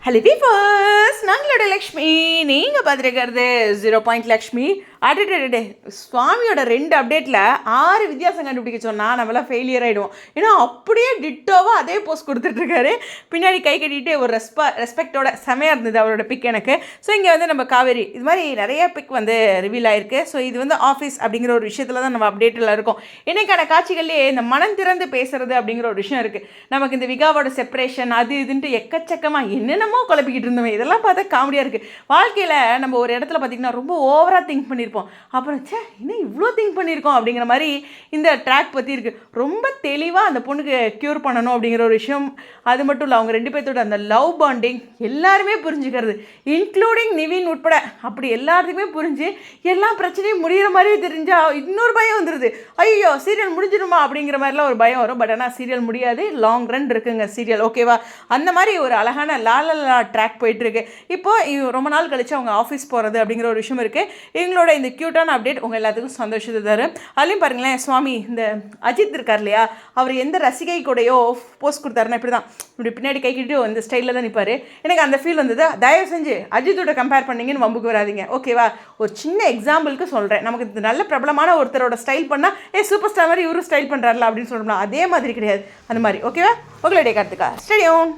Hello viewers, நாங்களோட Lakshmi. நீங்கள் பார்த்துருக்கிறது 0 லக்ஷ்மி. அடே சுவாமியோட 2 அப்டேட்டில் 6 வித்தியாசம் கண்டுபிடிக்க சொன்னால் நம்மளாம் ஃபெயிலியர் ஆகிடுவோம். ஏன்னா அப்படியே டிட்டோவாக அதே போஸ்ட் கொடுத்துட்ருக்காரு. பின்னாடி கை கட்டிட்டு ஒரு ரெஸ்பெக்டோட செமையாக இருந்தது அவரோட பிக் எனக்கு. ஸோ இங்கே வந்து நம்ம காவேரி இது மாதிரி நிறைய பிக் வந்து ரிவீல் ஆகிருக்கு. ஸோ இது வந்து ஆஃபீஸ் அப்படிங்கிற ஒரு விஷயத்தில் தான் நம்ம அப்டேட்டில் இருக்கோம். இன்றைக்கான காட்சிகள்லேயே இந்த மனம் திறந்து பேசுறது அப்படிங்கிற ஒரு விஷயம் இருக்குது. நமக்கு இந்த விகாவோட செப்பரேஷன் அது இதுன்ட்டு எக்கச்சக்கமாக என்னென்னமோ குழப்பிக்கிட்டு இருந்தோம். இதெல்லாம் பார்த்தா காமெடியாக இருக்குது. வாழ்க்கையில் நம்ம ஒரு இடத்துல பார்த்திங்கன்னா ரொம்ப ஓவராக திங்க் பண்ணியிருப்போம். அப்புறம் இன்னும் இவ்வளோ திங்க் பண்ணியிருக்கோம் அப்படிங்கிற மாதிரி இந்த ட்ராக் பற்றி இருக்குது. ரொம்ப தெளிவாக அந்த பொண்ணுக்கு க்யூர் பண்ணணும் அப்படிங்கிற ஒரு விஷயம். அது மட்டும் இல்லை, அவங்க 2 பேர்த்தோட அந்த லவ் பாண்டிங் எல்லாருமே புரிஞ்சுக்கிறது, இன்க்ளூடிங் நிவின் உட்பட. அப்படி எல்லாத்துக்குமே புரிஞ்சு எல்லா பிரச்சனையும் முடிகிற மாதிரி தெரிஞ்சால் இன்னொரு பயம் வந்துடுது. ஐயோ சீரியல் முடிஞ்சிடுமா அப்படிங்கிற மாதிரிலாம் ஒரு பயம் வரும். பட் ஆனால் சீரியல் முடியாது, லாங் ரன் இருக்குங்க சீரியல். ஓகேவா? அந்த மாதிரி ஒரு அழகான லாலலா ட்ராக் போயிட்டுருக்கு. இப்போது ரொம்ப நாள் கழித்து அவங்க ஆஃபீஸ் போகிறது அப்படிங்கிற ஒரு விஷயம் இருக்குது. எங்களோட இந்த க்யூட்டான அப்டேட் உங்கள் எல்லாத்துக்கும் சந்தோஷத்தை தரும். அதுலேயும் பாருங்களேன், சுவாமி இந்த அஜித் இருக்கார் இல்லையா, அவர் எந்த ரசிகை கூடையோ போஸ்ட் கொடுத்தாருன்னா இப்படி தான், இப்படி பின்னாடி கை கிட்டு இந்த ஸ்டைலில் தான் நிற்பார். எனக்கு அந்த ஃபீல் வந்தது. தயவு செஞ்சு அஜித்தோட கம்பேர் பண்ணிங்கன்னு வம்புக்கு வராதிங்க. ஓகேவா? ஒரு சின்ன எக்ஸாம்பிளுக்கு சொல்கிறேன். நமக்கு இது நல்ல பிரபலமான ஒருத்தரோட ஸ்டைல் பண்ணால் சூப்பர் ஸ்டார் மாதிரி இவரும் ஸ்டைல் பண்ணுறாருல அப்படின்னு சொல்லணும்னா அதே மாதிரி கிடையாது. அந்த மாதிரி. ஓகேவா? உங்களுடைய கருத்துக்கா ஸ்டேடியம்.